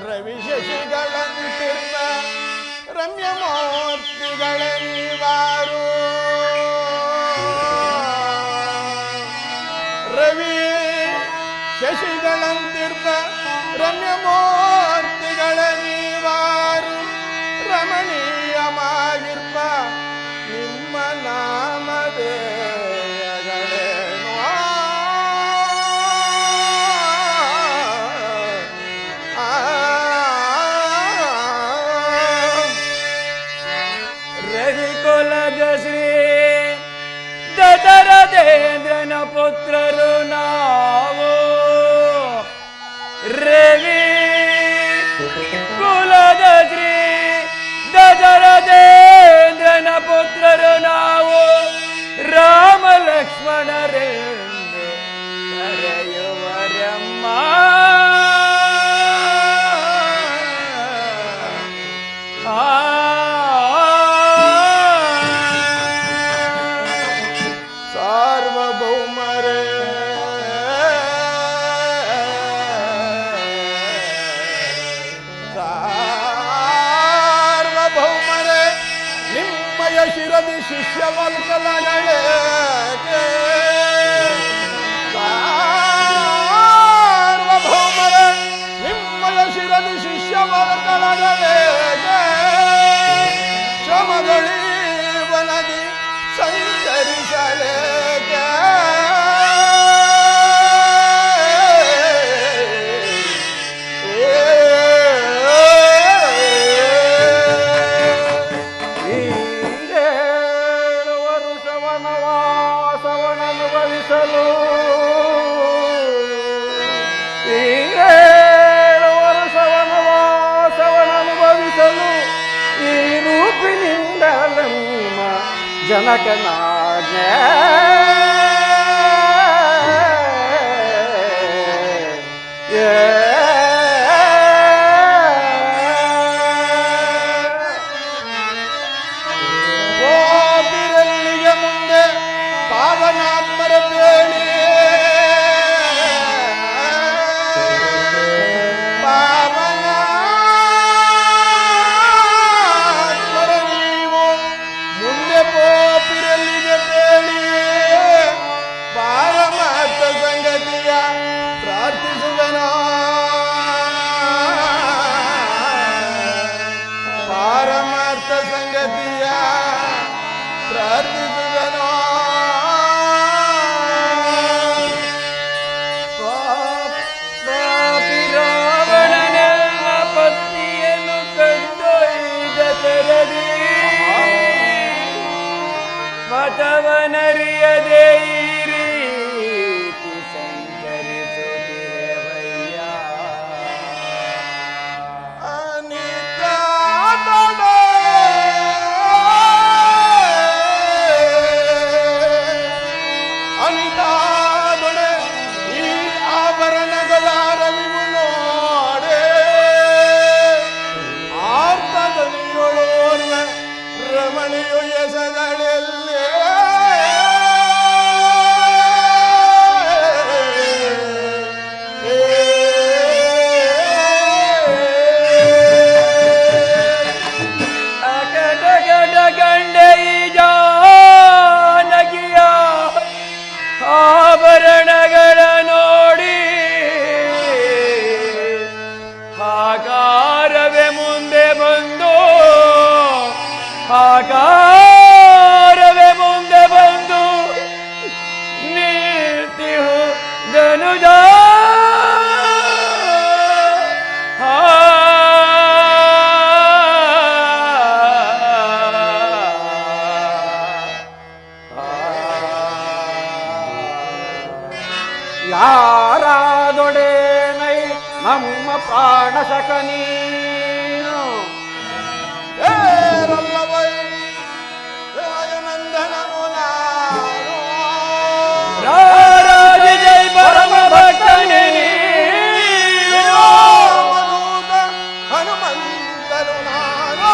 ರವಿ ಶಶಿಗಳಂತಿರ್ಪ ರಮ್ಯಮೂರ್ತಿಗಳ ನೀವಾರು ರವಿ ಶಶಿಗಳಂತಿರ್ಪ ರಮ್ಯಮೂರ್ತಿಗಳ ನೀವಾರು ರಮಣೀಯವಾಗಿರ್ಪ ನಿಮ್ಮ ನಾಮಧೇಯಗಳೇನು ರವಿಕುಲದ ಶ್ರೀ ದಶರಥೇಂದ್ರನ ಪುತ್ರರು ನಾವು ರವಿ ಕುಲದ ಶ್ರೀ ದಶರಥೇಂದ್ರನ ಪುತ್ರರು ನಾವು ರಾಮ ಲಕ್ಷ್ಮಣರೆಂದು ಕರೆಯುವರಮ್ಮ ಸಾರ್ವಭೌಮರೇ ಸಾರ್ವಭೌಮರೇ ನಿಮ್ಮಯ ಶಿರದಿ ಶಿಷ್ಯವಲ್ಕಲಗಳೇ ಸಾರ್ವಭೌಮರೇ ನಿಮ್ಮಯ ಶಿರದಿ ಶಿಷ್ಯವಲ್ಕಲಗಳೇ ಶ್ರಮಗಳೀವನದಿ ಸಂಚರಿಸಲೇಕ ಈರೇಳು ವರುಷ ವನವಾಸವನನುಭವಿಸಲು ಈರೇಳು ವರುಷ ವನವಾಸವನನುಭವಿಸಲು ಈ ರೂಪಿನಿಂದಲಮ್ಮ ಜನಕನಾಜ್ಞೆ ಗೋಪಿರಲ್ಲಿಗೆ ಮುಂದೆ ಪಾವನಾತ್ಮರ ಬೇಡಿ ಪಾವನಾತ್ಮರ ನೀವು ಮುಂದೆ ಗೋಪಿರಲ್ಲಿಗೆ ಬೇಡಿ ಪಾರಮಾರ್ಥ ಸಂಗತಿಯ ಪ್ರಾರ್ಥಿಸುವೆನೋ ಪಾರಮಾರ್ಥ ಸಂಗತಿಯ ಪ್ರಾರ್ಥಿಸುವೆನೋ ಪಾಪಿ ರಾವಣನೆಲ್ಲ ಪತ್ನಿಯನ್ನು ಕದ್ದೊಯ್ದ ತೆರದಿ ಮತವನರಿಯದೆ ಈ ರೀತಿ ಸಂಚರಿಸುತ್ತಿರುವಯ್ಯ ಅನಿತಾದೊಡೆ ಈ ಆಭರಣಗಳ ರವಿವು ನೋಡೆ ಆರ್ತದನಿಯೊಳೋರ್ವ ರಮಣಿಯು ಎಸದಳೆಲ್ಲೇ ಅಕಟಕಟ ಗಂಡೆ ಈ ಜಾನಕಿಯ ಆಭರಣಗಳ ನೋಡಿ ಆಕಾರವೇ ಮುಂದೆ ಬಂದು ಆಕಾರವೇ ಮುಂದೆ ಬಂದು ನಿಲ್ತಿಹು ಧನುಜ ಯಾರಾದೊಡೇನೈ ನಮ್ಮ ಪ್ರಾಣ ಶಕ ನೀನು ಏರಲ್ಲವೈ ನಂದನನು ನಾನು ರಾರಾಜ ಜೈ ಪರಮ ಭಕ್ತನೇ ರಾಮದೂತ ಹನುಮಂತನು ನಾನು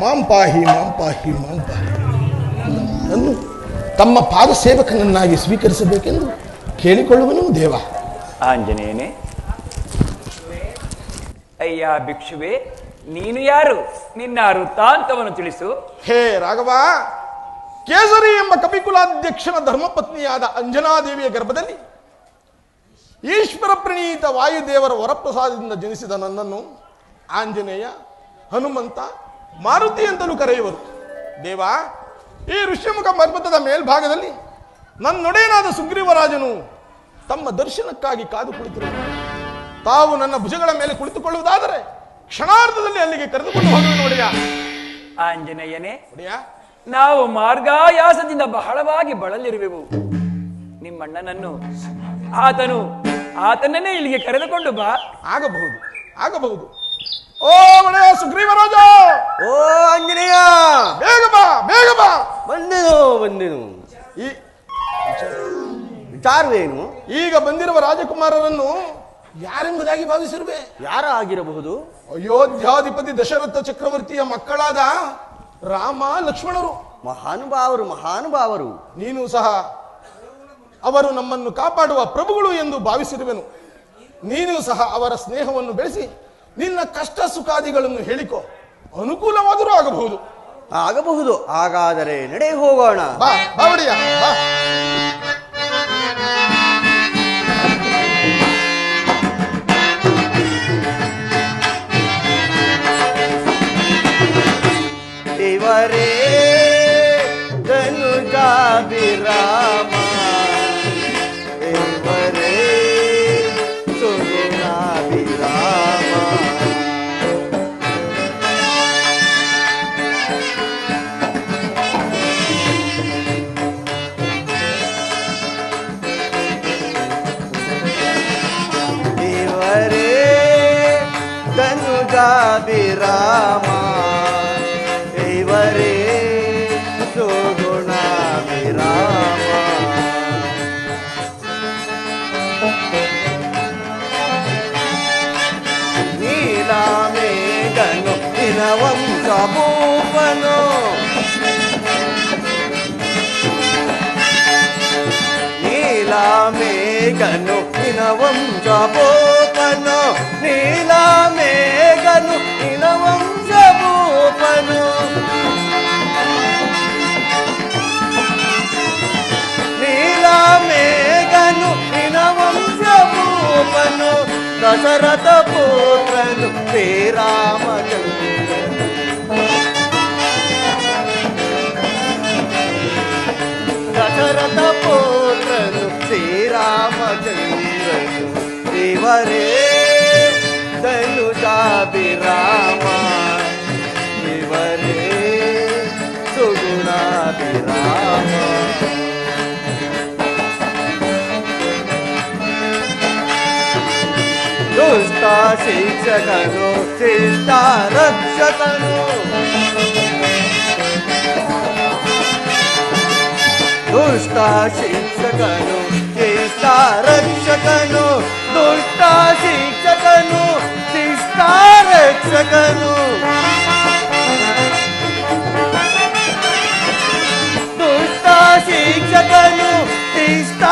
ಮಾಂ ಪಾಹಿ ಮಾಂ ಪಾಹಿ ಮಾಂ ಪಾಹಿ ನನ್ನನ್ನು ತಮ್ಮ ಪಾದ ಸೇವಕನನ್ನಾಗಿ ಸ್ವೀಕರಿಸಬೇಕೆಂದು ಕೇಳಿಕೊಳ್ಳುವನು ದೇವ. ಆಂಜನೇಯನೇ, ಅಯ್ಯ ಭಿಕ್ಷುವೆ, ನೀನು ಯಾರು? ನಿನ್ನ ವೃತ್ತಾಂತವನ್ನು ತಿಳಿಸು. ಹೇ ರಾಘವ, ಕೇಸರಿ ಎಂಬ ಕಪಿಕುಲಾಧ್ಯಕ್ಷನ ಧರ್ಮಪತ್ನಿಯಾದ ಅಂಜನಾದೇವಿಯ ಗರ್ಭದಲ್ಲಿ ಈಶ್ವರ ಪ್ರಣೀತ ವಾಯುದೇವರ ವರಪ್ರಸಾದದಿಂದ ಜನಿಸಿದ ನನ್ನನ್ನು ಆಂಜನೇಯ, ಹನುಮಂತ, ಮಾರುತಿ ಅಂತಲೂ ಕರೆಯುವರು. ದೇವ, ಈ ಋಷ್ಯಮುಖ ಪರ್ವತದ ಮೇಲ್ಭಾಗದಲ್ಲಿ ನನ್ನೊಡೆಯನಾದ ಸುಗ್ರೀವರಾಜನು ತಮ್ಮ ದರ್ಶನಕ್ಕಾಗಿ ಕಾದು ಕುಳಿತಿರುವರು. ತಾವು ನನ್ನ ಭುಜಗಳ ಮೇಲೆ ಕುಳಿತುಕೊಳ್ಳುವುದಾದರೆ ಕ್ಷಣಾರ್ಧದಲ್ಲಿ ಅಲ್ಲಿಗೆ ಕರೆದುಕೊಂಡು ಹೋಗುವೆ ನೋಡಿಯ. ಆಂಜನೇಯನೇ, ನೋಡಿಯ, ನಾವು ಮಾರ್ಗಾಯಾಸದಿಂದ ಬಹಳವಾಗಿ ಬಳಲಿರುವೆವು. ನಿಮ್ಮಣ್ಣನನ್ನು ಆತನನ್ನೇ ಇಲ್ಲಿಗೆ ಕರೆದುಕೊಂಡು ಬಾ. ಆಗಬಹುದು, ಆಗಬಹುದು. ಓ ಒಡೆಯ ಸುಗ್ರೀವರಾಜ, ಓ ಆಂಜನೇಯ, ಬೇಗ ಬಾ, ಬೇಗ ಬಾ. ಬಂದೆನು. ಈ ವಿಚಾರವೇನು? ಈಗ ಬಂದಿರುವ ರಾಜಕುಮಾರರನ್ನು ಯಾರೆಂಬುದಾಗಿ ಭಾವಿಸಿರುವೆ? ಯಾರ ಆಗಿರಬಹುದು? ಅಯೋಧ್ಯಾಧಿಪತಿ ದಶರಥ ಚಕ್ರವರ್ತಿಯ ಮಕ್ಕಳಾದ ರಾಮ, ಲಕ್ಷ್ಮಣರು. ಮಹಾನುಭಾವರು, ಮಹಾನುಭಾವರು. ನೀನು ಸಹ ಅವರು ನಮ್ಮನ್ನು ಕಾಪಾಡುವ ಪ್ರಭುಗಳು ಎಂದು ಭಾವಿಸಿರುವೆನು. ನೀನು ಸಹ ಅವರ ಸ್ನೇಹವನ್ನು ಬೆಳೆಸಿ ನಿನ್ನ ಕಷ್ಟ ಸುಖಾದಿಗಳನ್ನು ಹೇಳಿಕೊ. ಅನುಕೂಲವಾದರೂ ಆಗಬಹುದು. ಆಗಬಹುದು. ಹಾಗಾದರೆ ನಡೆ ಹೋಗೋಣ. ಬಾ ಬಾವಡಿಯ, ಬಾ. ಇವರೇ ಧನುಜಾಭಿರಾಮ, ಇವರೇ ಸುಗುಣಾಭಿರಾಮ. ಇವರೇ ಧನುಜಾಭಿರಾಮ, ಇವರೇ ಸುಗುಣಾಭಿರಾಮ. ನೀಲಾಮೇಘನು ದಿನವಂಶಭೂಪನು, ನೀಲಾಮೇಘನು ದಿನವಂಶಭೂಪನು, ನೀಲಾಮೇಘನು ದಿನವಂಶಭೂಪನು. ನೀಲಾಮೇಘನು ದಿನವಂಶಭೂಪನು, ದಶರಥ ಪುತ್ರನು ಶ್ರೀರಾಮಚಂದ್ರನು. ದಶರಥ ಪುತ್ರನು ಶ್ರೀರಾಮಚಂದ್ರನು. ಇವರೇ ಧನುಜಾಭಿರಾಮ, ಇವರೇ ಸುಗುಣಾಭಿರಾಮ. ದುಷ್ಟ ಶಿಕ್ಷಕನು, ಶಿಷ್ಟ ರಕ್ಷಕನು, ದುಷ್ಟ ಶಿಕ್ಷಕನು, ಶಿಷ್ಟ ರಕ್ಷಕನು, ದುಷ್ಟ ಶಿಕ್ಷಕನು, ಶಿಷ್ಟ ರಕ್ಷಕನು. ದುಷ್ಟ ಶಿಕ್ಷಕನು, ಶಿಷ್ಟ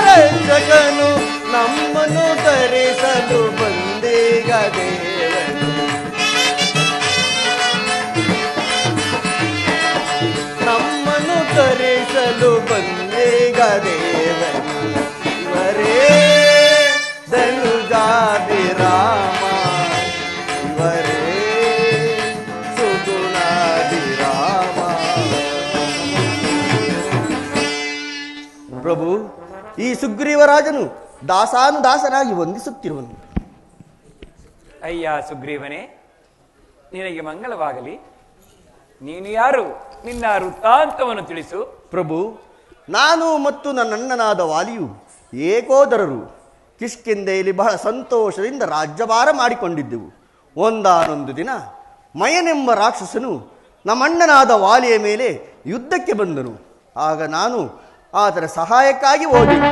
ರಕ್ಷಕನು, ನಮ್ಮನ್ನು ತರಿಸಲು ಬಂದೀಗ ದೇವನು. ನಮ್ಮನ್ನು ತರಿಸಲು ಬಂದೀಗ ದೇವನು. ಇವರೇ ಧನುಜಾಭಿರಾಮ, ಇವರೇ ಸುಗುಣಾಭಿರಾಮ. ಪ್ರಭು, ಈ ಸುಗ್ರೀವರಾಜನು ದಾಸಾನುದಾಸನಾಗಿ ವಂದಿಸುತ್ತಿರುವನು. ಅಯ್ಯ ಸುಗ್ರೀವನೇ, ನಿನಗೆ ಮಂಗಲವಾಗಲಿ. ನೀನು ಯಾರು? ನಿನ್ನ ವೃತ್ತಾಂತವನ್ನು ತಿಳಿಸು. ಪ್ರಭು, ನಾನು ಮತ್ತು ನನ್ನಣ್ಣನಾದ ವಾಲಿಯು ಏಕೋದರರು ಕಿಷ್ಕಿಂಧೆಯಲ್ಲಿ ಬಹಳ ಸಂತೋಷದಿಂದ ರಾಜ್ಯಭಾರ ಮಾಡಿಕೊಂಡಿದ್ದೆವು. ಒಂದಾನೊಂದು ದಿನ ಮಯನೆಂಬ ರಾಕ್ಷಸನು ನಮ್ಮಣ್ಣನಾದ ವಾಲಿಯ ಮೇಲೆ ಯುದ್ಧಕ್ಕೆ ಬಂದನು. ಆಗ ನಾನು ಆತನ ಸಹಾಯಕ್ಕಾಗಿ ಹೋದೆನು.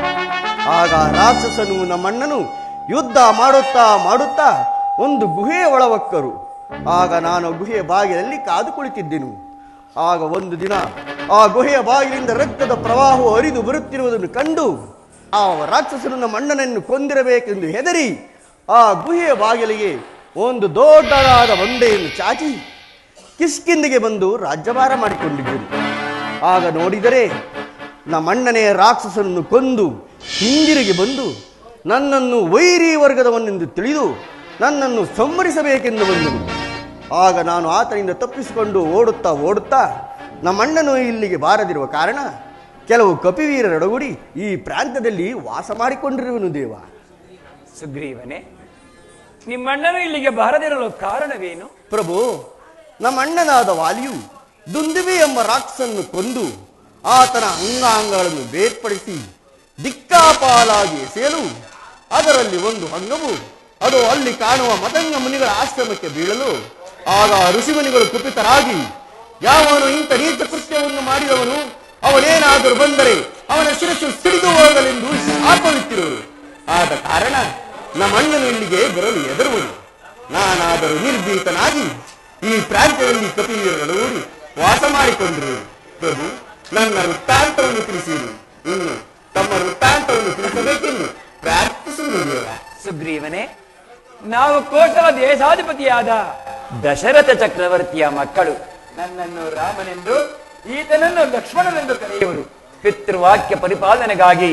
ಆಗ ರಾಕ್ಷಸನು ನಮ್ಮಣ್ಣನು ಯುದ್ಧ ಮಾಡುತ್ತಾ ಮಾಡುತ್ತಾ ಒಂದು ಗುಹೆಯ ಒಳವಕ್ಕರು. ಆಗ ನಾನು ಗುಹೆಯ ಬಾಗಿಲಲ್ಲಿ ಕಾದು ಕುಳಿತಿದ್ದೆನು. ಆಗ ಒಂದು ದಿನ ಆ ಗುಹೆಯ ಬಾಗಿಲಿಂದ ರಕ್ತದ ಪ್ರವಾಹವು ಹರಿದು ಬರುತ್ತಿರುವುದನ್ನು ಕಂಡು ಆ ರಾಕ್ಷಸನು ನಮ್ಮ ಅಣ್ಣನನ್ನು ಕೊಂದಿರಬೇಕೆಂದು ಹೆದರಿ ಆ ಗುಹೆಯ ಬಾಗಿಲಿಗೆ ಒಂದು ದೊಡ್ಡದಾದ ಬಂಡೆಯನ್ನು ಚಾಚಿ ಕಿಷ್ಕಿಂದೆಗೆ ಬಂದು ರಾಜ್ಯಭಾರ ಮಾಡಿಕೊಂಡಿದ್ದೆನು. ಆಗ ನೋಡಿದರೆ ನಮ್ಮಣ್ಣನೇ ರಾಕ್ಷಸನನ್ನು ಕೊಂದು ಹಿಂದಿರುಗಿ ಬಂದು ನನ್ನನ್ನು ವೈರಿ ವರ್ಗದವನೆಂದು ತಿಳಿದು ನನ್ನನ್ನು ಸಂಹರಿಸಬೇಕೆಂದು ಬಂದನು. ಆಗ ನಾನು ಆತನಿಂದ ತಪ್ಪಿಸಿಕೊಂಡು ಓಡುತ್ತಾ ನಮ್ಮಣ್ಣನು ಇಲ್ಲಿಗೆ ಬಾರದಿರುವ ಕಾರಣ ಕೆಲವು ಕಪಿವೀರರೊಡಗೂಡಿ ಈ ಪ್ರಾಂತ್ಯದಲ್ಲಿ ವಾಸ ಮಾಡಿಕೊಂಡಿರುವನು ದೇವ. ಸುಗ್ರೀವನೇ, ನಿಮ್ಮಣ್ಣನು ಇಲ್ಲಿಗೆ ಬಾರದಿರಲು ಕಾರಣವೇನು? ಪ್ರಭು, ನಮ್ಮಣ್ಣನಾದ ವಾಲಿಯು ದುಂದುವಿ ಎಂಬ ರಾಕ್ಷಸನ್ನು ಕೊಂದು ಆತನ ಅಂಗಾಂಗಗಳನ್ನು ಬೇರ್ಪಡಿಸಿ ದಿಕ್ಕಾಪಾಲಾಗಿ ಎಸೆಯಲು ಅದರಲ್ಲಿ ಒಂದು ಅಂಗವು ಅದು ಅಲ್ಲಿ ಕಾಣುವ ಮತಂಗ ಮುನಿಗಳ ಆಶ್ರಮಕ್ಕೆ ಬೀಳಲು ಆಗ ಋಷಿಮುನಿಗಳು ಕುಪಿತರಾಗಿ, ಯಾವನು ಇಂಥ ನೀಚ ಕೃತ್ಯವನ್ನು ಮಾಡಿದವನು, ಅವನೇನಾದರೂ ಬಂದರೆ ಅವನ ಶಿರಸ್ಸು ಸಿಡಿದು ಹೋಗಲೆಂದು ಶಾಪವಿತ್ತಿರುವರು. ಆದ ಕಾರಣ ನಮ್ಮಣ್ಣನು ಇಲ್ಲಿಗೆ ಬರಲು ಹೆದರುವನು. ನಾನಾದರೂ ನಿರ್ಭೀತನಾಗಿ ಈ ಪ್ರಾಂತ್ಯದಲ್ಲಿ ಕಪಿವೀರರೊಡಗೂಡಿ ವಾಸ ಮಾಡಿಕೊಂಡಿರುವರು. ಪ್ರಭು, ನನ್ನ ವೃತ್ತಾಂತವನ್ನು ತಿಳಿಸಿರು. ಇನ್ನು ತಮ್ಮ ವೃತ್ತಾಂತವನ್ನು ತಿಳಿಸಬೇಕೆಂದು ಪ್ರಾರ್ಥಿಸುವುದು. ಸುಗ್ರೀವನೇ, ನಾವು ಕೋಸಲ ದೇಶಾಧಿಪತಿಯಾದ ದಶರಥ ಚಕ್ರವರ್ತಿಯ ಮಕ್ಕಳು. ನನ್ನನ್ನು ರಾಮನೆಂದು, ಈತನನ್ನು ಲಕ್ಷ್ಮಣನೆಂದು ಕರೆಯುವರು. ಪಿತೃವಾಕ್ಯ ಪರಿಪಾಲನೆಗಾಗಿ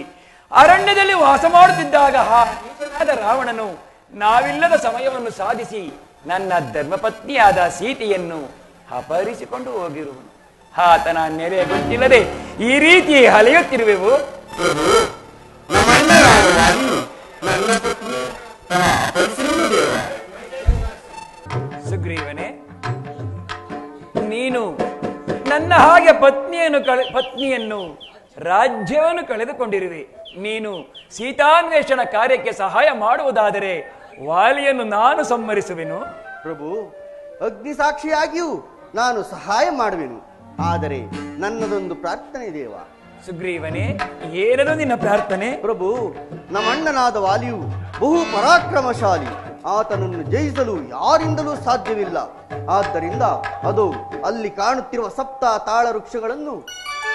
ಅರಣ್ಯದಲ್ಲಿ ವಾಸ ಮಾಡುತ್ತಿದ್ದಾಗ ಆ ನೀಚನಾದ ರಾವಣನು ನಾವಿಲ್ಲದ ಸಮಯವನ್ನು ಸಾಧಿಸಿ ನನ್ನ ಧರ್ಮಪತ್ನಿಯಾದ ಸೀತೆಯನ್ನು ಅಪಹರಿಸಿಕೊಂಡು ಹೋಗಿರುವನು. ಆತನ ನೆರೆ ಗೊತ್ತಿಲ್ಲದೆ ಈ ರೀತಿ ಅಲೆಯುತ್ತಿರುವೆವು. ಸುಗ್ರೀವನೇ, ನೀನು ನನ್ನ ಹಾಗೆ ಪತ್ನಿಯನ್ನು ರಾಜ್ಯವನ್ನು ಕಳೆದುಕೊಂಡಿರುವೆ. ನೀನು ಸೀತಾನ್ವೇಷಣ ಕಾರ್ಯಕ್ಕೆ ಸಹಾಯ ಮಾಡುವುದಾದರೆ ವಾಲಿಯನ್ನು ನಾನು ಸಂಹರಿಸುವೆನು. ಪ್ರಭು, ಅಗ್ನಿ ಸಾಕ್ಷಿಯಾಗಿಯೂ ನಾನು ಸಹಾಯ ಮಾಡುವೆನು. ಆದರೆ ನನ್ನದೊಂದು ಪ್ರಾರ್ಥನೆ ದೇವ. ಸುಗ್ರೀವನೇ, ಏನದು ನಿನ್ನ ಪ್ರಾರ್ಥನೆ? ಪ್ರಭು, ನಮ್ಮಣ್ಣನಾದ ವಾಲಿಯು ಬಹು ಪರಾಕ್ರಮಶಾಲಿ. ಆತನನ್ನು ಜಯಿಸಲು ಯಾರಿಂದಲೂ ಸಾಧ್ಯವಿಲ್ಲ. ಆದ್ದರಿಂದ ಅದು ಅಲ್ಲಿ ಕಾಣುತ್ತಿರುವ ಸಪ್ತ ತಾಳ ವೃಕ್ಷಗಳನ್ನು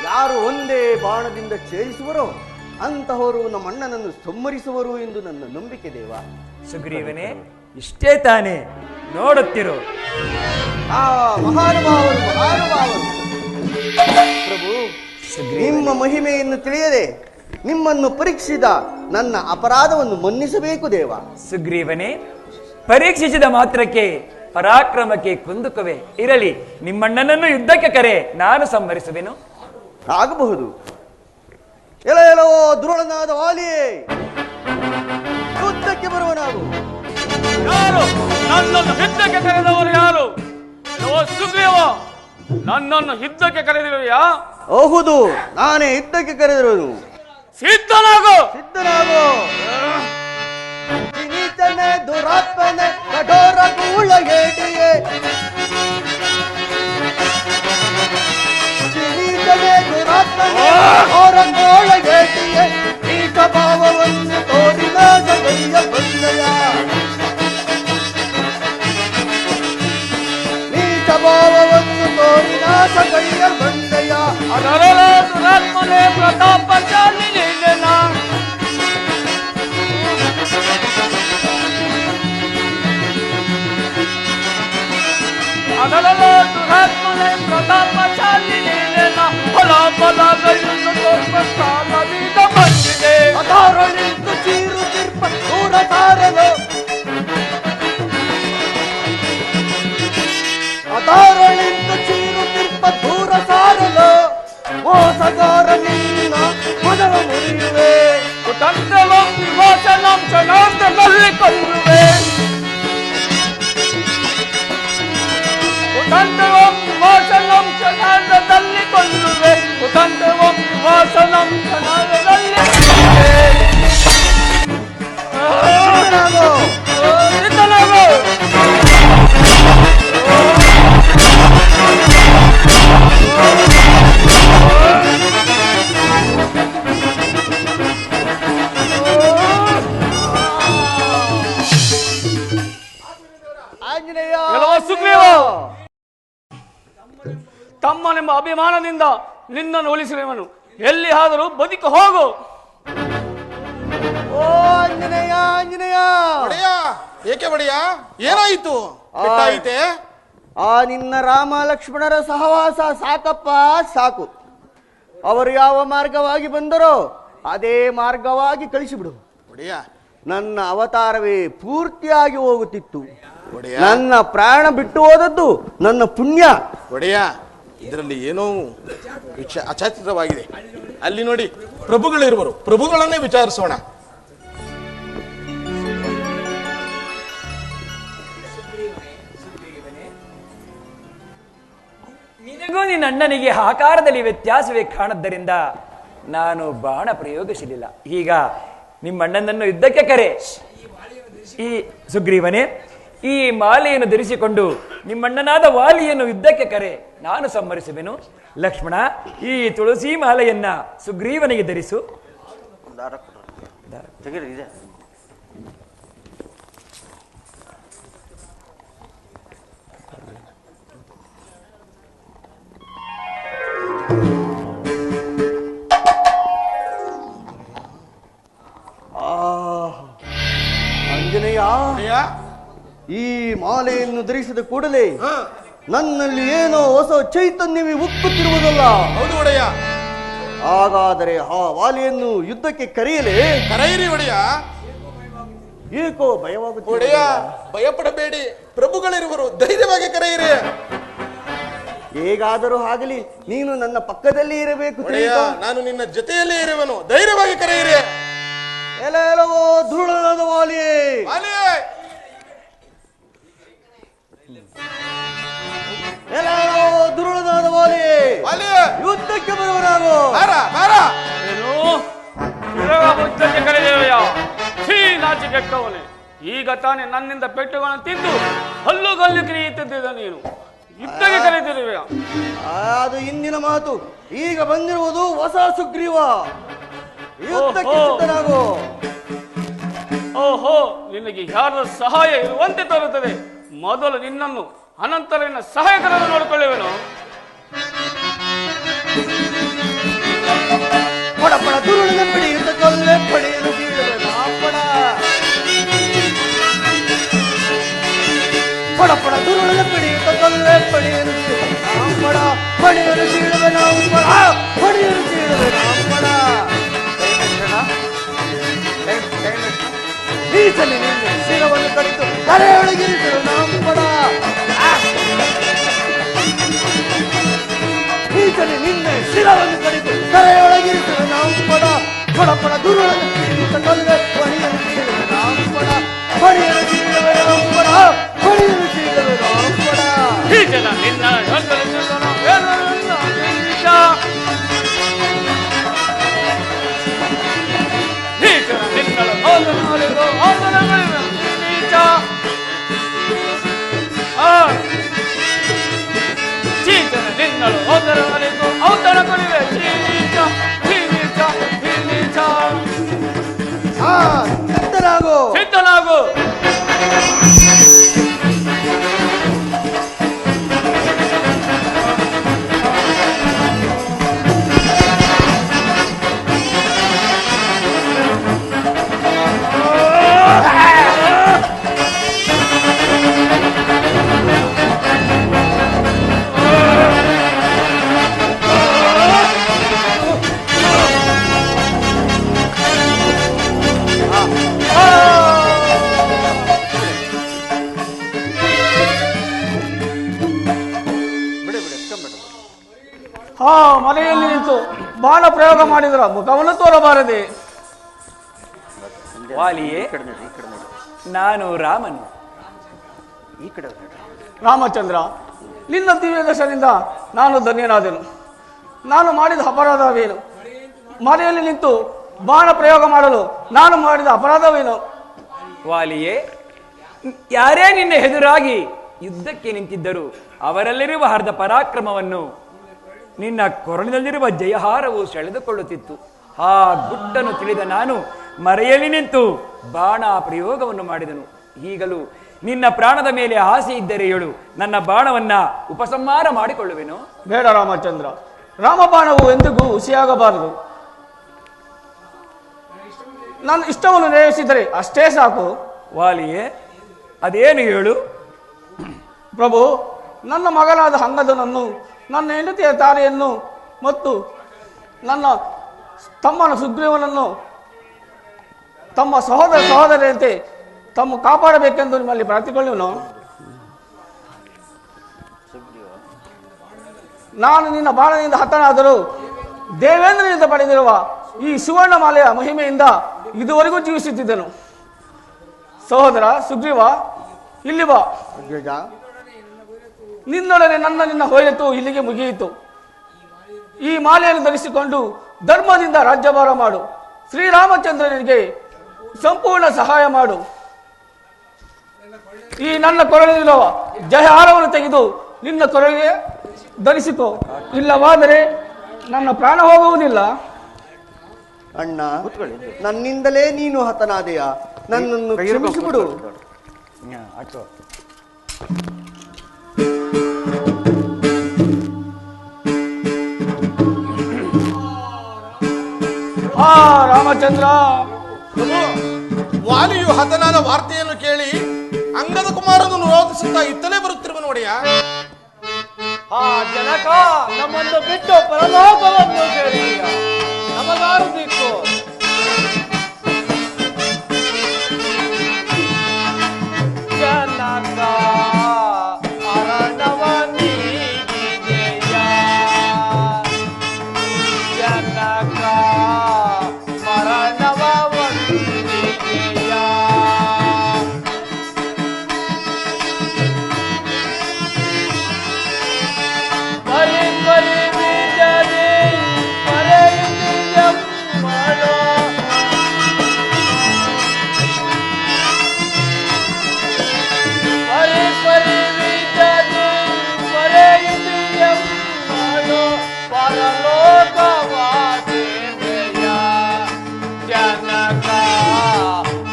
ಯಾರು ಒಂದೇ ಬಾಣದಿಂದ ಛೇದಿಸುವರೋ ಅಂತಹವರು ನಮ್ಮಣ್ಣನನ್ನು ಸಂಹರಿಸುವರು ಎಂದು ನನ್ನ ನಂಬಿಕೆ ದೇವ. ಸುಗ್ರೀವನೇ, ಇಷ್ಟೇ ತಾನೇ? ನೋಡುತ್ತಿರು. ಆ ಮಹಾನುಭಾವರು ಪ್ರಭು, ನಿಮ್ಮ ಮಹಿಮೆಯನ್ನು ತಿಳಿಯದೆ ನಿಮ್ಮನ್ನು ಪರೀಕ್ಷಿಸಿದ ನನ್ನ ಅಪರಾಧವನ್ನು ಮನ್ನಿಸಬೇಕು ದೇವ. ಸುಗ್ರೀವನೇ, ಪರೀಕ್ಷಿಸಿದ ಮಾತ್ರಕ್ಕೆ ಪರಾಕ್ರಮಕ್ಕೆ ಕುಂದುಕವೇ ಇರಲಿ. ನಿಮ್ಮಣ್ಣನನ್ನು ಯುದ್ಧಕ್ಕೆ ಕರೆ, ನಾನು ಸಂಹರಿಸುವೆನು. ಆಗಬಹುದು. ಎಲ್ಲೋ ದುರುಳನಾದ ವಾಲಿಯೇ, ಯುದ್ಧಕ್ಕೆ ಬರುವ ನಾವು ಯಾರು? ನನ್ನನ್ನು ಯುದ್ಧಕ್ಕೆ ಕರೆದವರು ಯಾರು? ಸುಗ್ರೀವ, ನನ್ನನ್ನು ಯುದ್ಧಕ್ಕೆ ಕರೆದಿರುವೆಯಾ? ಹೌದು, ನಾನೇ ಯುದ್ಧಕ್ಕೆ ಕರೆದಿರುವನು. ಸಿದ್ಧನಾಗು. ನೀಚನೆ ದುರಾತ್ಮನೆ ಕಠೋರ ಗೂಳಗೇಟಿಯೇ, ನೀಚನೆ ದುರಾತ್ಮನೆ ಕಠೋರ ಗೋಳಗೇಟಿಯೇ, ನೀಚ ಭಾವವನ್ನು ತೋರಿದ ಗೈಯ ಬಂದಯ, ನೀಚ ಭಾವವನ್ನು ತೋರಿದ ಗೈಯ ಬಂದಯ. ಅದರಲ್ಲ ದುರಾತ್ಮನೆ ಪ್ರತಾಪಶಾಲಿ ನೀನೆನ. ಅದರಲ್ಲ ದುರಾತ್ಮನೆ ಪ್ರತಾಪಶಾಲಿ ನೀನೆನ. ಫಲಾಫಲಗಳನ್ನು ತೋರ್ಪಸಾಲದಿಂದ ಬಂದಿದೆ. ಅದಾರಳಿಂದು ಚೀರು ತಿರ್ಪ ದೂರ ಸಾರಲು, ಅದಾರಳಿಂದು ಚೀರು ತಿರ್ಪ ದೂರ ಸಾರಲು, ಮೋಸಗಾರ ನಿನ್ನ ಮನವ ಮುರಿಯುವೆ. ಕುತಂತ್ರವಂ ವಿಮೋಚನಂ ಕ್ಷಣಾರ್ಧದಲ್ಲಿ ಕೊಲ್ಲುವೆ. ಕುತಂತ್ರವಂ ವಿಮೋಚನಂ ಕ್ಷಣಾರ್ಧದಲ್ಲಿ ಕೊಲ್ಲುವೆ. ಕುತಂತ್ರವಂ ವಿಮೋಚನಂ ಕ್ಷಣಾರ್ಧದಲ್ಲಿ ಕೊಲ್ಲುವೆ. ಸಿದ್ಧನಾಗು. ಆಂಜನೇಯ, ಕೆಲವು ನಾನೆಂಬ ಅಭಿಮಾನದಿಂದ ನಿನ್ನನ್ನು ಉಳಿಸಿರುವನು. ಎಲ್ಲಿ ಆದರೂ ಬದುಕು ಹೋಗು. ಓ ಆಂಜನೇಯ, ಆಂಜನೇಯ! ಒಡೆಯ, ಏಕೆ ಒಡೆಯ? ಏನಾಯಿತು? ಬಿಟ್ಟಾಯಿತೆ? ಆ ನಿನ್ನ ರಾಮ ಲಕ್ಷ್ಮಣರ ಸಹವಾಸ ಸಾಕಪ್ಪ, ಸಾಕು. ಅವರು ಯಾವ ಮಾರ್ಗವಾಗಿ ಬಂದರೋ ಅದೇ ಮಾರ್ಗವಾಗಿ ಕಳಿಸಿಬಿಡು. ಒಡೆಯ, ನನ್ನ ಅವತಾರವೇ ಪೂರ್ತಿಯಾಗಿ ಹೋಗುತ್ತಿತ್ತು. ಒಡೆಯ, ನನ್ನ ಪ್ರಾಣ ಬಿಟ್ಟು ಹೋದದ್ದು ನನ್ನ ಪುಣ್ಯ. ಒಡೆಯ, ಇದರಲ್ಲಿ ಏನೋ ಅಚಾಚಿತವಾಗಿದೆ. ಅಲ್ಲಿ ನೋಡಿ, ಪ್ರಭುಗಳಿರುವರು, ಪ್ರಭುಗಳನ್ನೇ ವಿಚಾರಿಸೋಣ. ನಿನಗೂ ನಿನ್ನ ಅಣ್ಣನಿಗೆ ಆಕಾರದಲ್ಲಿ ವ್ಯತ್ಯಾಸವೇ ಕಾಣದ್ದರಿಂದ ನಾನು ಬಾಣ ಪ್ರಯೋಗಿಸಲಿಲ್ಲ. ಈಗ ನಿಮ್ಮ ಅಣ್ಣನನ್ನು ಯುದ್ಧಕ್ಕೆ ಕರೆ. ಈ ಸುಗ್ರೀವನೇ, ಈ ಮಾಲೆಯನ್ನು ಧರಿಸಿಕೊಂಡು ನಿಮ್ಮಣ್ಣನಾದ ವಾಲಿಯನ್ನು ಯುದ್ಧಕ್ಕೆ ಕರೆ, ನಾನು ಸಂಹರಿಸುವೆನು. ಲಕ್ಷ್ಮಣ, ಈ ತುಳಸಿ ಮಾಲೆಯನ್ನ ಸುಗ್ರೀವನಿಗೆ ಧರಿಸು. ಆಂಜನೇಯ, ಒಡೆಯ, ಈ ಮಾಲೆಯನ್ನು ಧರಿಸಿದ ಕೂಡಲೇ ನನ್ನಲ್ಲಿ ಏನೋ ಹೊಸ ಚೈತನ್ಯವೇ ಉಕ್ಕುತ್ತಿರುವುದಲ್ಲ. ಹೌದು ಒಡೆಯ. ಹಾಗಾದರೆ ಆ ವಾಲಿಯನ್ನು ಯುದ್ಧಕ್ಕೆ ಕರೆಯಲೇ? ಕರೆಯಿರಿ ಒಡೆಯ. ಏಕೋ ಭಯವಾಗುತ್ತದೆ. ಒಡೆಯ, ಭಯಪಡಬೇಡಿ, ಪ್ರಭುಗಳಿರುವರು, ಧೈರ್ಯವಾಗಿ ಕರೆಯಿರಿ. ಹೇಗಾದರೂ ಆಗಲಿ, ನೀನು ನನ್ನ ಪಕ್ಕದಲ್ಲಿ ಇರಬೇಕು. ಒಡೆಯ, ನಾನು ನಿನ್ನ ಜೊತೆಯಲ್ಲೇ ಇರುವೆನು, ಧೈರ್ಯವಾಗಿ ಕರೆಯಿರಿ. ಎಲ್ಲವೋ ಧೃಢನಾದ ವಾಲಿಯೇ, ವಾಲಿಯೇ! ಎಲ್ಲವೋ ಧೃಢನಾದ ವಾಲಿಯೇ, ವಾಲಿಯೇ! ಯುದ್ಧಕ್ಕೆ ಬರುವನಾಗು. ಬಾರ, ಬಾರ. ಏನು ಇವಾಗ ಯುದ್ಧಕ್ಕೆ ಕರೆದಿರುವೆಯಾ? ಛೀ, ನಾಚಿಕೆಟ್ಟವನೇ! ಈಗ ತಾನೇ ನನ್ನಿಂದ ಪೆಟ್ಟುಗಳನ್ನು ತಿಂದು ಹಲ್ಲುಗಲ್ಲು ಕಿರಿಯುತ್ತಿದ್ದ ನೀನು ಯುದ್ಧಕ್ಕೆ ಕರೆದಿರುವೆಯಾ? ಅದು ಇಂದಿನ ಮಾತು. ಈಗ ಬಂದಿರುವುದು ಹೊಸ ಸುಗ್ರೀವ. ಯುದ್ಧಕ್ಕೆ ಸಿದ್ಧನಾಗು. ಓಹೋ, ನಿನಗೆ ಯಾರ ಸಹಾಯ ಇರುವಂತೆ ತೋರುತ್ತದೆ. ಮೊದಲು ನಿನ್ನನ್ನು, ಅನಂತರ ನಿನ್ನ ಸಹಾಯಕರನ್ನು ನೋಡಿಕೊಳ್ಳುವೆನು. ಪಡಪಡ ದುರುಳನ ಪಿಡಿಯುತ್ತ ಕೊಲ್ಲೆ ಪಡೆಯಲು ಬೀಳುವೆನು. ಪಡಪಡ ದುರುಳನ ಪಿಡಿಯುತ್ತ ಕೊಲ್ಲೆ ಪಡೆಯಲು ಪಡ ಪಡೆಯಲು ಬೀಳುವೆನು. ಪಡೆಯಲು ಬೀಳುವೆನು. ಈಚನೆ ನಿನ್ನ ಶಿರವನ್ನು ಕಡಿತು ತಲೆಯೊಳಗಿರಿಸಲು ನಾಂಪಡ. ಈಚನೆ ನಿನ್ನ ಶಿರವನ್ನು ಕಡಿತು ತಲೆಯೊಳಗಿರಿಸಲು ನಾಂಪಡ. ಪಡಪಡ ದುರುಳನ್ನು ಪಿಡಿಯುತ್ತ ಕೊಲ್ಲೆ ಪಡೆಯಲು ಬೀಳುವೆ ನಾಂಪಡ. ಪಡೆಯಲು ಬೀಳುವೆ ನಾಂಪಡ. ಪಡೆಯಲು ಬೀಳುವೆ ನಾಂಪಡ. ಈ ಜನ ನಿನ್ನ ನಿನ್ನಳು ಹೋದರವರೆಗೂ ಔತಣ ಕೊಡುವೆ. ಸಿದ್ಧನಾಗು, ಸಿದ್ಧನಾಗು. ಮನೆಯಲ್ಲಿ ನಿಂತು ಬಾಣ ಪ್ರಯೋಗ ಮಾಡಿದ್ರ ಮುಖವನ್ನು ತೋರಬಾರದೆ. ವಾಲಿಯೇ, ನಾನು ರಾಮನು. ರಾಮಚಂದ್ರ, ನಿನ್ನ ದಿವ್ಯ ದರ್ಶನದಿಂದ ನಾನು ಧನ್ಯನಾದೆನು. ನಾನು ಮಾಡಿದ ಅಪರಾಧವೇನು? ಮನೆಯಲ್ಲಿ ನಿಂತು ಬಾಣ ಪ್ರಯೋಗ ಮಾಡಲು ನಾನು ಮಾಡಿದ ಅಪರಾಧವೇನು? ವಾಲಿಯೇ, ಯಾರೇ ನಿನ್ನ ಎದುರಾಗಿ ಯುದ್ಧಕ್ಕೆ ನಿಂತಿದ್ದರು ಅವರಲ್ಲಿರುವ ಅರ್ಧ ಪರಾಕ್ರಮವನ್ನು ನಿನ್ನ ಕೊರಳಿನಲ್ಲಿರುವ ಜಯಹಾರವು ಸೆಳೆದುಕೊಳ್ಳುತ್ತಿತ್ತು. ಆ ಗುಟ್ಟನ್ನು ತಿಳಿದ ನಾನು ಮರೆಯಲ್ಲಿ ನಿಂತು ಬಾಣ ಪ್ರಯೋಗವನ್ನು ಮಾಡಿದನು. ಈಗಲೂ ನಿನ್ನ ಪ್ರಾಣದ ಮೇಲೆ ಆಸೆ ಇದ್ದರೆ ಹೇಳು, ನನ್ನ ಬಾಣವನ್ನ ಉಪಸಂಹಾರ ಮಾಡಿಕೊಳ್ಳುವೆನು. ಬೇಡ ರಾಮಚಂದ್ರ, ರಾಮಬಾಣವು ಎಂದಿಗೂ ಹುಸಿಯಾಗಬಾರದು. ನನ್ನ ಇಷ್ಟವನ್ನು ನೆರವೇರಿಸಿದರೆ ಅಷ್ಟೇ ಸಾಕು. ವಾಲಿಯೇ, ಅದೇನು ಹೇಳು. ಪ್ರಭು, ನನ್ನ ಮಗನಾದ ಅಂಗದನನ್ನು, ನನ್ನ ಹೆಂಡತಿಯ ತಾರೆಯನ್ನು ಮತ್ತು ನನ್ನ ತಮ್ಮನ ಸುಗ್ರೀವನನ್ನು ತಮ್ಮ ಸಹೋದರಿಯಂತೆ ತಮ್ಮ ಕಾಪಾಡಬೇಕೆಂದು ನಿಮ್ಮಲ್ಲಿ ಪ್ರಾರ್ಥಿಕೊಳ್ಳುವನು. ನಾನು ನಿನ್ನ ಬಾಣದಿಂದ ಹತನಾದರೂ ದೇವೇಂದ್ರನಿಂದ ಪಡೆದಿರುವ ಈ ಸುವರ್ಣ ಮಾಲೆಯ ಮಹಿಮೆಯಿಂದ ಇದುವರೆಗೂ ಜೀವಿಸುತ್ತಿದ್ದನು. ಸಹೋದರ ಸುಗ್ರೀವ, ಇಲ್ಲಿ ಬಾ. ಅಗ್ರಜ, ನಿನ್ನೊಡನೆ ನಿನ್ನ ಹೋಯಿತು ಇಲ್ಲಿಗೆ ಮುಗಿಯಿತು. ಈ ಮಾಲೆಯನ್ನು ಧರಿಸಿಕೊಂಡು ಧರ್ಮದಿಂದ ರಾಜ್ಯಭಾರ ಮಾಡು. ಶ್ರೀರಾಮಚಂದ್ರನಿಗೆ ಸಂಪೂರ್ಣ ಸಹಾಯ ಮಾಡು. ಈ ನನ್ನ ಕೊರಳಿರುವ ಜಯಹಾರವನ್ನು ತೆಗೆದು ನಿನ್ನ ಕೊರಳಿಗೆ ಧರಿಸಿಕೋ, ಇಲ್ಲವಾದರೆ ನನ್ನ ಪ್ರಾಣ ಹೋಗುವುದಿಲ್ಲ. ಅಣ್ಣ, ನನ್ನಿಂದಲೇ ನೀನು ಹತನಾದೆಯ, ನನ್ನನ್ನು ಕ್ಷಮಿಸಿಬಿಡು. ರಾಮಚಂದ್ರ, ವಾಲಿಯು ಹತನಾದ ವಾರ್ತೆಯನ್ನು ಕೇಳಿ ಅಂಗದ ಕುಮಾರನನ್ನು ರೋಧಿಸುತ್ತಾ ಇತ್ತಲೇ ಬರುತ್ತಿರುವ ನೋಡಿಯ. ಜನಕ, ನಮ್ಮನ್ನು ಬಿಟ್ಟು ಪರಲೋಕವನ್ನು ಸೇರಿದೆಯಾ? ನಮಗಾರು ದಿಕ್ಕು. ಜನಕ ಅರಣವ ನೀಗಿದೆಯ, ಜನಕ ಮರಣವ ಒಂದಿದೆಯ. ಬರಿ ಬರಿ ಬೀಜದೆ ಪರೆಯುತ್ತಿಯಮ್ಮಳೋ, ಬರಿ ಬರಿ ಬೀಜದೆ ಪರೆಯುತ್ತಿಯಮ್ಮಳೋ, ಪರಲೋಕವಾದೆಯ. ಜನಕ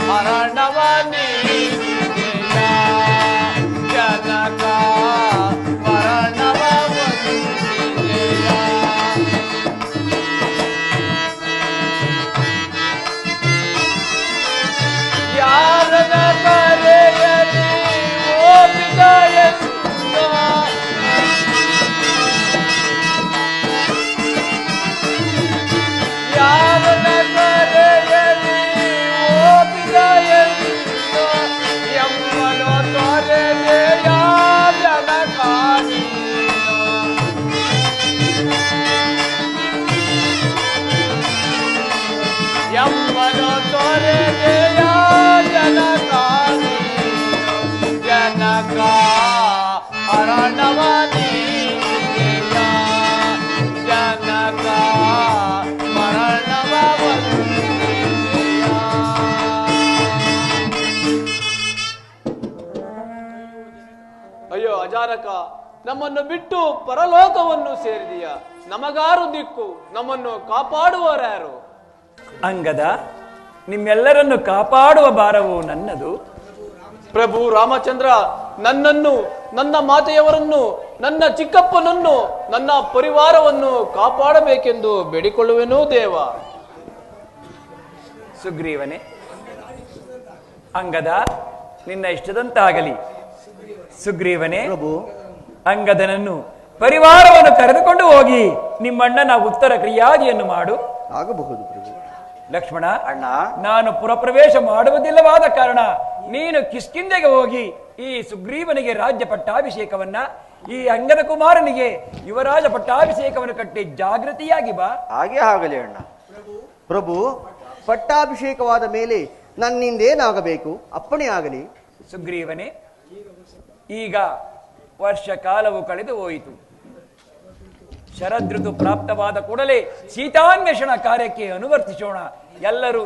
ಮರಣವ ನೀಡಿದೆಯ, ಜನಕ ಮರಣವ ಒಂದಿದೆಯ. ಯಾರನ ಕರೆಯಲಿ ಓಪಿದ ಎಂದ, ಯಾರನ ಕರೆಯಲಿ ಓಪಿದ ಎಂದ, ಎಮ್ಮನು ತೊರೆದೆಯ ಜನಕ ನೀನು. ಎಮ್ಮನು ತೊರೆದೆಯ ಜನಕ ನೀನು. ಜನಕ ಅರಣವ ನೀಡಿದೆಯ, ಜನಕ ಮರಣವ ಒಂದಿದೆಯ. ಅಯ್ಯೋ ಅಜಾರಕ, ನಮ್ಮನ್ನು ಬಿಟ್ಟು ಪರಲೋಕವನ್ನು ಸೇರಿದೀಯ. ನಮಗಾರು ದಿಕ್ಕು, ನಮ್ಮನ್ನು ಕಾಪಾಡುವವರ್ಯಾರು? ಅಂಗದ, ನಿಮ್ಮೆಲ್ಲರನ್ನು ಕಾಪಾಡುವ ಭಾರವು ನನ್ನದು. ಪ್ರಭು ರಾಮಚಂದ್ರ, ನನ್ನನ್ನು, ನನ್ನ ಮಾತೆಯವರನ್ನು, ನನ್ನ ಚಿಕ್ಕಪ್ಪನನ್ನು, ನನ್ನ ಪರಿವಾರವನ್ನು ಕಾಪಾಡಬೇಕೆಂದು ಬೇಡಿಕೊಳ್ಳುವೆನೋ ದೇವ. ಸುಗ್ರೀವನೇ, ಅಂಗದ ನಿನ್ನ ಇಷ್ಟದಂತಾಗಲಿ. ಸುಗ್ರೀವನೇ, ಪ್ರಭು, ಅಂಗದನನ್ನು ಪರಿವಾರವನ್ನು ಕರೆದುಕೊಂಡು ಹೋಗಿ ನಿಮ್ಮಣ್ಣನ ಉತ್ತರ ಕ್ರಿಯಾದಿಯನ್ನು ಮಾಡು. ಆಗಬಹುದು ಪ್ರಭು. ಲಕ್ಷ್ಮಣ, ಅಣ್ಣ, ನಾನು ಪುರಪ್ರವೇಶ ಮಾಡುವುದಿಲ್ಲವಾದ ಕಾರಣ ನೀನು ಕಿಷ್ಕಿಂಧೆಗೆ ಹೋಗಿ ಈ ಸುಗ್ರೀವನಿಗೆ ರಾಜ್ಯ ಪಟ್ಟಾಭಿಷೇಕವನ್ನ, ಈ ಅಂಗದ ಕುಮಾರನಿಗೆ ಯುವರಾಜ ಪಟ್ಟಾಭಿಷೇಕವನ್ನು ಕಟ್ಟಿ ಜಾಗೃತಿಯಾಗಿ ಬಾ. ಹಾಗೆ ಆಗಲಿ ಅಣ್ಣ. ಪ್ರಭು, ಪಟ್ಟಾಭಿಷೇಕವಾದ ಮೇಲೆ ನನ್ನಿಂದೇನಾಗಬೇಕು ಅಪ್ಪಣೆ ಆಗಲಿ. ಸುಗ್ರೀವನೇ, ಈಗ ವರ್ಷ ಕಾಲವು ಕಳೆದು ಹೋಯಿತು. ಶರದೃತು ಪ್ರಾಪ್ತವಾದ ಕೂಡಲೇ ಸೀತಾನ್ವೇಷಣ ಕಾರ್ಯಕ್ಕೆ ಅನುವರ್ತಿಸೋಣ.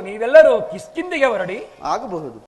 ನೀವೆಲ್ಲರೂ ಕಿಷ್ಕಿಂಧೆಗೆ ಹೊರಡಿ. ಆಗಬಹುದು.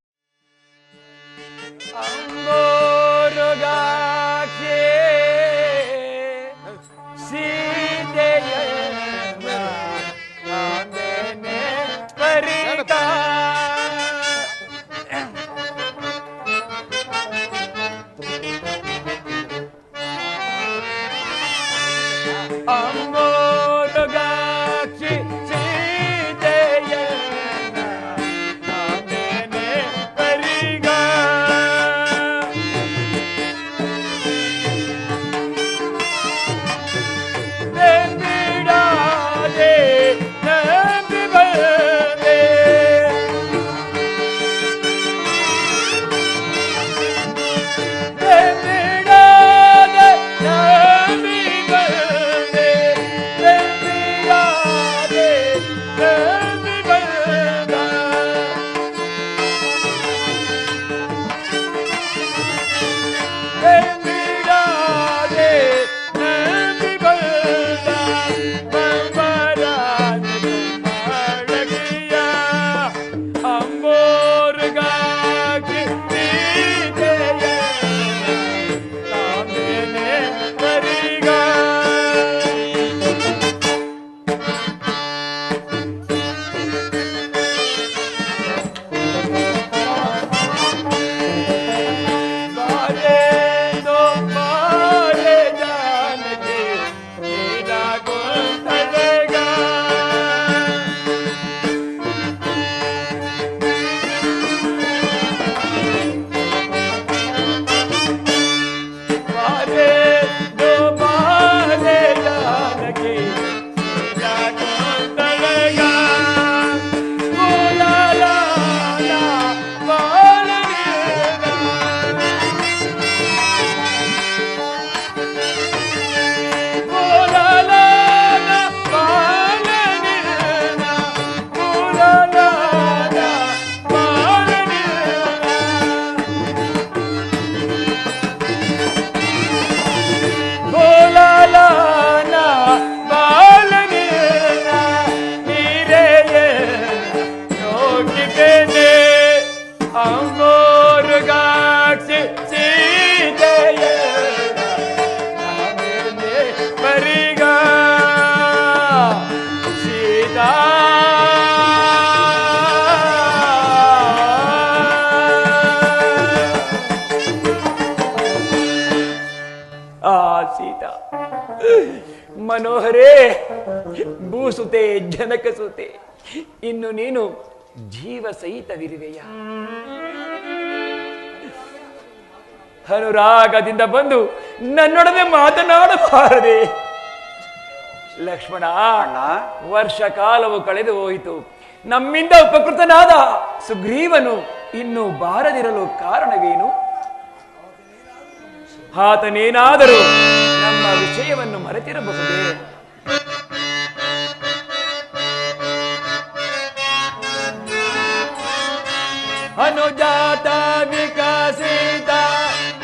ಮನೋಹರೇ, ಭೂಸುತೆ ಜನಕಸುತೆ, ಇನ್ನು ನೀನು ಜೀವ ಸಹಿತವಿರುವೆಯ. ಅನುರಾಗದಿಂದ ಬಂದು ನನ್ನೊಡನೆ ಮಾತನಾಡಬಾರದೆ. ಲಕ್ಷ್ಮಣ, ವರ್ಷ ಕಾಲವು ಕಳೆದು ಹೋಯಿತು. ನಮ್ಮಿಂದ ಉಪಕೃತನಾದ ಸುಗ್ರೀವನು ಇನ್ನು ಬಾರದಿರಲು ಕಾರಣವೇನು? ಆತನೇನಾದರೂ ನಮ್ಮ ವಿಷಯವನ್ನು ಮರೆತಿರಬಹುದೇ? ಅನುಜಾತ ವಿಕಸಿತ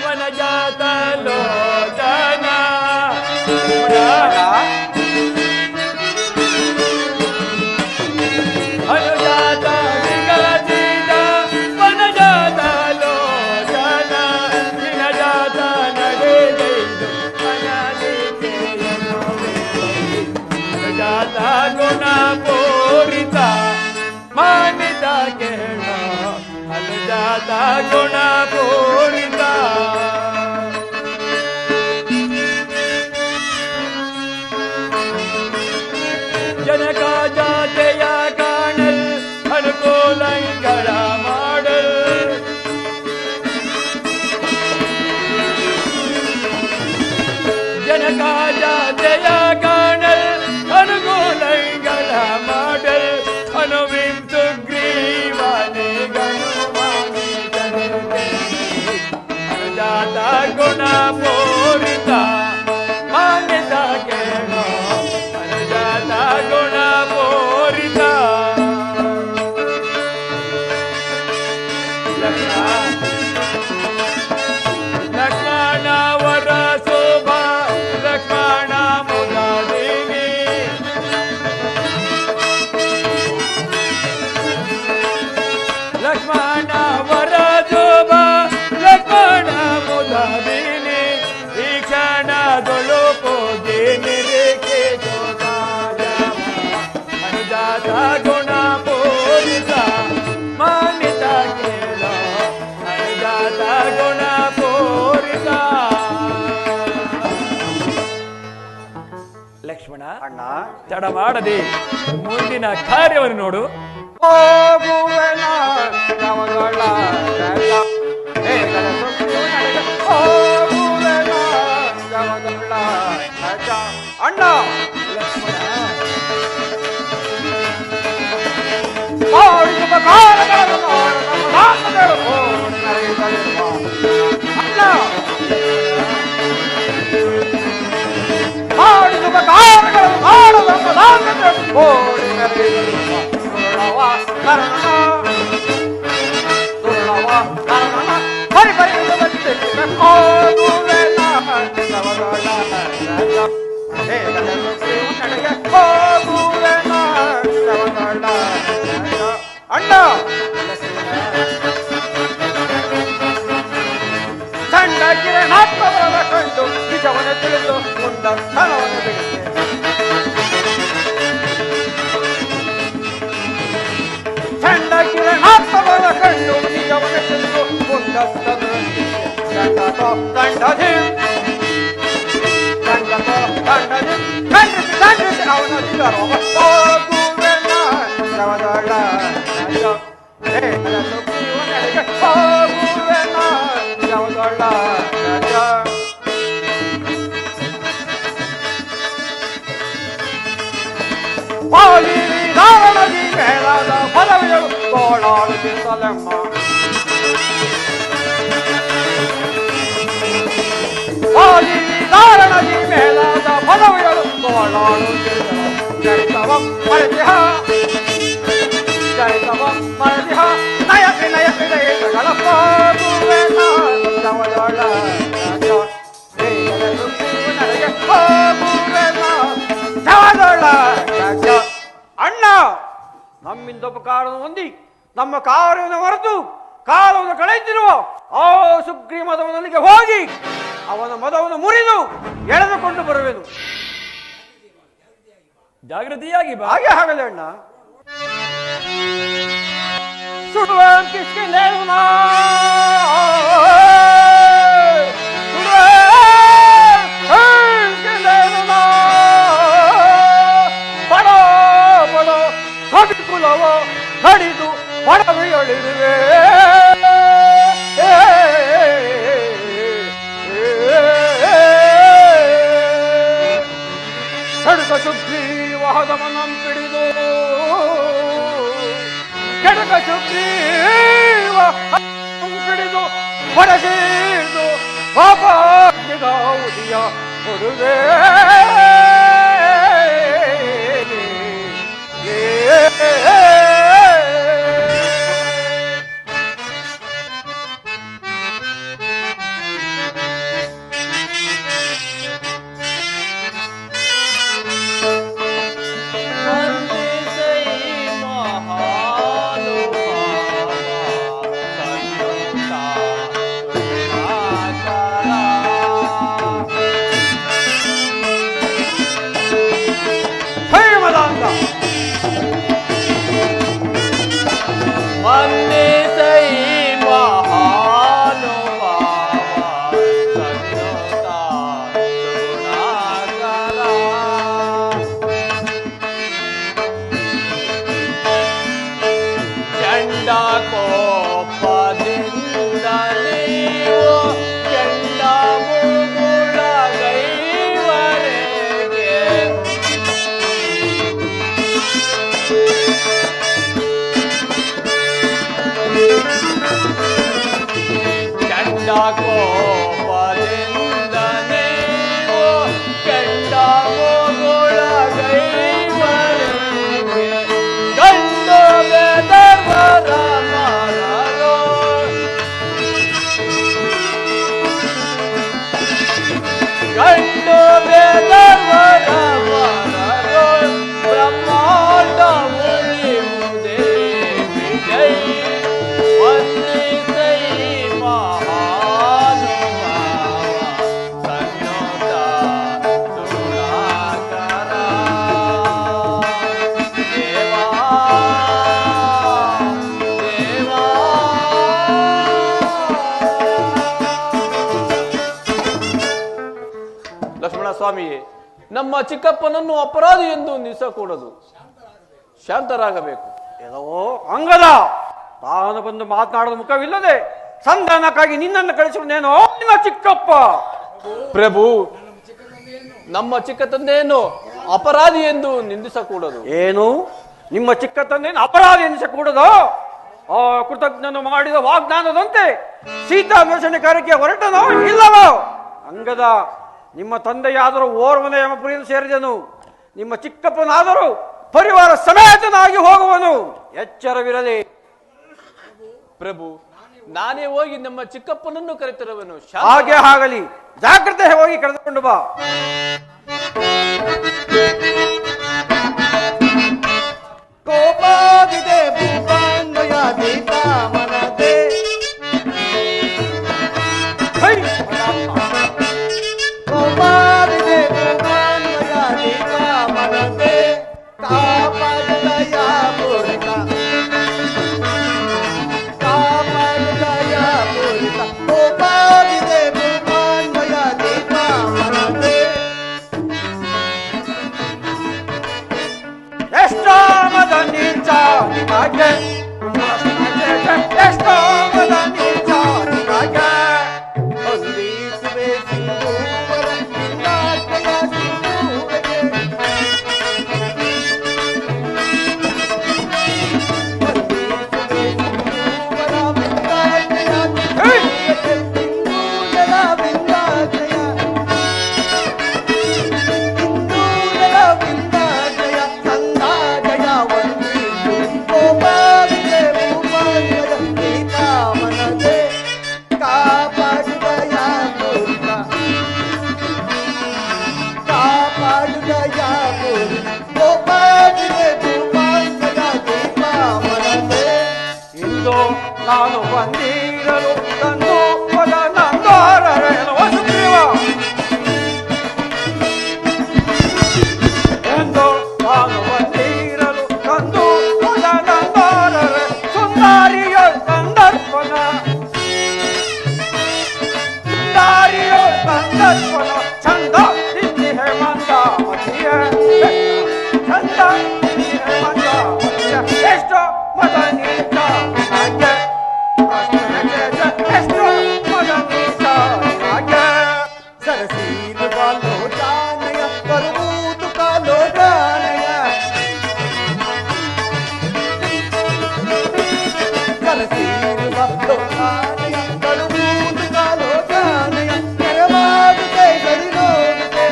ವನಜಾತ ಲೋಚನ. ಅನುಜಾತ ವಿಕಸಿತ ವನಜಾತ ಲೋಚನ ವಿನಜಾತ ನಡೆದೈದು ಅನಾದಿಕೆಯನ್ನು ಅನುಜಾತ ಗುಣ ಪೂರಿತ ಮಾನಿತ ಕೇಳ ಅನುಜಾತ ಗುಣ ಪೂರಿತ. ಜನಕ ಜಾತೆಯ ಕಾಣಲ್ ಅನುಕೂಲಗಳ ಮಾಡಲ್. ಜನಕ ಜಾತೆಯ ಕಾಣಲ್ ಅನುಕೂಲಗಳ ಮಾಡಲ್. ಅನುವಿಂ ಸುಗ್ರೀವನೆ ಅನುಜಾತ ಗುಣ ಪೂರಿತ ಮಾನ್ಯತ ಕೇಳ ಅನುಜಾತ ಗುಣ ಪೂರಿತ. ಲಕ್ಷ್ಮಣ ವರ ಶೋಭ ಲಕ್ಷ್ಮಣ ಮುದಾದೇವಿ. ಲಕ್ಷ್ಮಣ ವರ ಶೋಭ ಲಕ್ಷ್ಮಣ ಮುದಾದೇವಿ. ಈ ಕ್ಷಣದೊಳು ಪೂಜೆ ನಿರೇಖೆ ಅನುಜಾತ ಗುಣ ಪೂರಿತ ಮಾನ್ಯತ ಕೇಳ ಅನುಜಾತ ಗುಣ ಪೂರಿತ. ಲಕ್ಷ್ಮಣ, ಅಣ್ಣ, ತಡ ಮಾಡದೆ ಮುಂದಿನ ಕಾರ್ಯವನ್ನು ನೋಡು. ಹೋಗುವೆನ ನವಗಳ ರಥ. ಬೇಗನೆ ಸುಗ್ರೀವ ನಡೆಗೆ ಹೋಗುವೆನ ನವಗಳ ರಥ. ಅಣ್ಣ, ಮಾಡಿದ ಕಾರ್ಯಗಳನ್ನು ನಾಮದೇವರು ಕೋಡಿ ನಡೆಯುತ್ತಲಿರುವ ಅಣ್ಣ, ಮಾಡಿದ ಕಾರ್ಯಗಳನ್ನು ಮಾಡದಂತ ನಾಮದೇವರು ಕೋಡಿ ನಡೆಯುತ್ತಲಿರುವ ದುರ್ಲಭ ಕರ್ಣ ದುರ್ಲಭ ಕರ್ಣ ಬರಿ ಬರಿ ಬಂದಿದೆ ಹೋಗುವೆನ ನವಗಳ ರಥ. ಬೇಗನೆ ಸುಗ್ರೀವ ನಡೆಗೆ ಹೋಗುವೆನ ನವಗಳ ರಥ. ಅಣ್ಣ, ಚಂಡ ಕಿರಣಾತ್ಮವರ ಕಂಡು ನಿಜವನ್ನು ತಿಳಿದು ಮುಂದ ಸ್ಥಳವನ್ನು ಬಿಡಿದೆ. ಚಂಡ ಕಿರಣಾತ್ಮವರ ಕಂಡು ನಿಜವನ್ನು ತಿಳಿದು ಮುಂದ ಸ್ಥಳವನ್ನು ದಂಡಧಿ ದಂಡಧಿ ಖಂಡಿಸಿ ಖಂಡಿಸಿ ಅವನ ಅಧಿಕಾರ ಹೋಗುವೆನ ನವಗಳ ರಥ. ಬೇಗನೆ ಸುಗ್ರೀವ ನಡೆಗೆ ಹೋಗುವೆನ ನವಗಳ ರಥ. ಪಾಲಿ ಧಾರಣದಿ ಮೇಲಾದ ಪದವಿಗಳು ಗೋಳಾಡುತ್ತಿದ್ದಲೆಮ್ಮ. ಪಾಲಿ ಧಾರಣದಿ ಮೇಲಾದ ಪದವಿಗಳು ಗೋಳಾಡುತ್ತಿದ್ದವು. ಚರಿತವ ಮರದಿಹ ಚರಿತವ ಮರದಿಹ ನಯ ವಿನಯ ವಿನಯಗಳ ಹೋಗುವೆನ ನವಗಳ ರಥ. ಬೇಗನೆ ಸುಗ್ರೀವ ನಡೆಗೆ ಹೋಗುವೆನ ನವಗಳ ರಥ. ಅಣ್ಣ, ನಮ್ಮಿಂದ ಉಪಕಾರವನ್ನು ಹೊಂದಿ ನಮ್ಮ ಕಾರ್ಯವನ್ನು ಮರೆತು ಕಾಲವನ್ನು ಕಳೆಯುತ್ತಿರುವ ಆ ಸುಗ್ರೀವ ಮದವನಿಗೆ ಹೋಗಿ ಅವನ ಮದವನ್ನು ಮುರಿದು ಎಳೆದುಕೊಂಡು ಬರುವೆನು. ಜಾಗೃತಿಯಾಗಿ ಬಾ. ಹಾಗೆ ಆಗಲಿ ಅಣ್ಣ. ಸುಡುವ ಕಿಷ್ಕಿಂಧೇನ ಸುಡುವ ಕಿಷ್ಕಿಂಧೇನ ಅನುಕೂಲವ ಕಡಿದು ಪಡವೆಯೊಳಿರುವೆ. ಕಡಕ ಸುಗ್ರೀವಹದಮನಂ ಪಿಡಿದು ಕೆಡಕ ಸುಗ್ರೀವ ಪಿಡಿದು ಹೊರಸೇದು ಪಾಪಾಗ್ನಿಗಾವುದಿಯ ಕೊಡುವೆ. ಸ್ವಾಮಿಯೇ, ನಮ್ಮ ಚಿಕ್ಕಪ್ಪನನ್ನು ಅಪರಾಧಿ ಎಂದು ನಿಲ್ಲಿಸಕೂಡದು, ಶಾಂತರಾಗಬೇಕು. ಏನೋ ಅಂಗದ ತಾನು ಬಂದು ಮಾತನಾಡದ ಮುಖವಿಲ್ಲದೆ ಸಂಧಾನಕ್ಕಾಗಿ ನಿನ್ನನ್ನು ಕಳಿಸುವುದೇನೋ ನಿನ್ನ ಚಿಕ್ಕಪ್ಪ. ಪ್ರಭು, ನಮ್ಮ ಚಿಕ್ಕ ತಂದೆಯನ್ನು ಅಪರಾಧಿ ಎಂದು ನಿಂದಿಸಕೂಡದು. ಏನು ನಿಮ್ಮ ಚಿಕ್ಕ ತಂದೆಯನ್ನು ಅಪರಾಧಿ ಎನಿಸಕೂಡದು? ಆ ಕೃತಜ್ಞನು ಮಾಡಿದ ವಾಗ್ದಾನದಂತೆ ಸೀತಾನ್ವೇಷಣೆ ಕಾರ್ಯಕ್ಕೆ ಹೊರಟನೋ ಇಲ್ಲವೋ? ಅಂಗದ ನಿಮ್ಮ ತಂದೆಯಾದರೂ ಓರ್ವನ ಯಮಪುರಿಯನ್ನು ಸೇರಿದನು, ನಿಮ್ಮ ಚಿಕ್ಕಪ್ಪನಾದರೂ ಪರಿವಾರ ಸಮೇತನಾಗಿ ಹೋಗುವನು. ಎಚ್ಚರವಿರಲಿ. ಪ್ರಭು, ನಾನೇ ಹೋಗಿ ನಮ್ಮ ಚಿಕ್ಕಪ್ಪನನ್ನು ಕರೆತರುವೆನು. ಹಾಗೆ ಆಗಲಿ, ಜಾಗ್ರತೆ ಹೋಗಿ ಕರೆದುಕೊಂಡು ಬಾ. ಕೋಪಾಗಿದೆ ಭೂಪಾಂಡಯ ದೀಪಾಮನದೆ ಕೋಪಾಗಿದೆ ಭೂಪಾಂಡಯ ದೀಪಾಮನದೆ ಕಾಪಾಡಯ ಪೂರಿತ ಕಾಪಾಡಯ ಪೂರಿತ ಕೋಪಾಗಿದೆ ಭೂಪಾಂಡಯ ದೀಪಾಮನದೆ ಎಷ್ಟಾಮದ ನೀಚಾನಿಗೆ ಎಷ್ಟಾಮದ ನೀಚಾನಿಗೆ ಹೊಂದಿಸುವೆ ಸಿಂಧೂವರ ನಾಟ್ಯ ಸಿಂಧೂರಗೆ ಹೊಂದಿಸುವೆ ಸಿಂಧೂವರ ವಿಂದಾಜಯ ಸಿಂಧೂರಲ ವಿಂದಾಜಯ ಸಿಂಧೂರಲ ವಿಂದಾಜಯ ಸಂದಾಜಯ ವಂದಿಸು ಕೋಪಾವಿದೆ ಆನೆಯ ಕಡುಬೂದು ಕಾಲೋಚಾನೆಯ ನೆರವಾಗುತ್ತೆ ಸರಿನೋಗುತ್ತೆ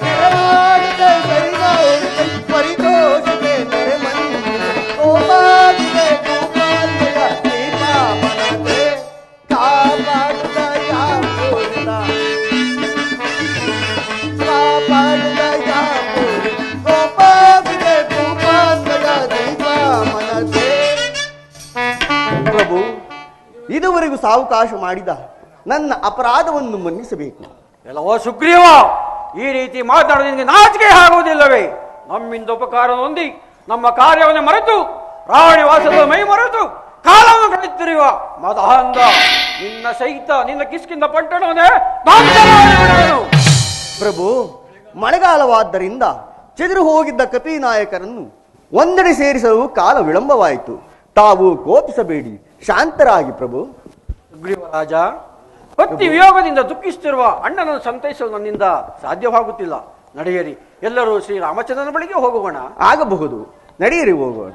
ನೆರವಾಗುತ್ತೆ ಸರಿನೋಗುತ್ತೆ ಪರಿತೋಷತೆ ನೆರೆ ಮಂದಿರ ಕೋಪಾಗಿದೆ ಕೋಪಾಲಯ ದೀಪಾವನತೆ ಕಾಪಾಡುತ್ತ ಯಾಪೂರಿತ ಕಾಪಾಡುತ್ತ ಯಾಪೂರಿ ಕೋಪಾಗಿದೆ ಕೋಪಾಲಯ ದೀಪಾವನತೆ. ಪ್ರಭು, ಇದುವರೆಗೂ ಸಾವಕಾಶ ಮಾಡಿದ ನನ್ನ ಅಪರಾಧವನ್ನು ಮನ್ನಿಸಬೇಕು. ಎಲ್ಲವೋ ಸುಗ್ರೀವ, ಈ ರೀತಿ ಮಾತನಾಡೋದು ನಾಚಿಕೆ ಆಗುವುದಿಲ್ಲವೇ? ನಮ್ಮಿಂದ ಉಪಕಾರ ಹೊಂದಿ ನಮ್ಮ ಕಾರ್ಯವನ್ನು ಮರೆತು ರಾಣಿವಾಸದ ಮೈ ಮರೆತು ಕಾಲವನ್ನು ಕಳೆಯುತ್ತಿರುವ ಮದಹಂದ ನಿನ್ನ ಸಹಿತ ನಿನ್ನ ಕಿಸ್ಕಿಂದ ಪಟ್ಟಣವೇ ಪ್ರಭು, ಮಳೆಗಾಲವಾದ್ದರಿಂದ ಚೆದರು ಹೋಗಿದ್ದ ಕಪಿನಾಯಕರನ್ನು ಒಂದೆಡೆ ಸೇರಿಸಲು ಕಾಲ ವಿಳಂಬವಾಯಿತು. ತಾವು ಕೋಪಿಸಬೇಡಿ, ಶಾಂತರಾಗಿ ಪ್ರಭು. ಸುಗ್ರೀವ ರಾಜ, ಪತ್ನಿ ವಿಯೋಗದಿಂದ ದುಃಖಿಸುತ್ತಿರುವ ಅಣ್ಣನನ್ನು ಸಂತೈಸಲು ನನ್ನಿಂದ ಸಾಧ್ಯವಾಗುತ್ತಿಲ್ಲ. ನಡೆಯಿರಿ, ಎಲ್ಲರೂ ಶ್ರೀರಾಮಚಂದ್ರನ ಬಳಿಗೆ ಹೋಗೋಣ. ಆಗಬಹುದು, ನಡೆಯಿರಿ ಹೋಗೋಣ.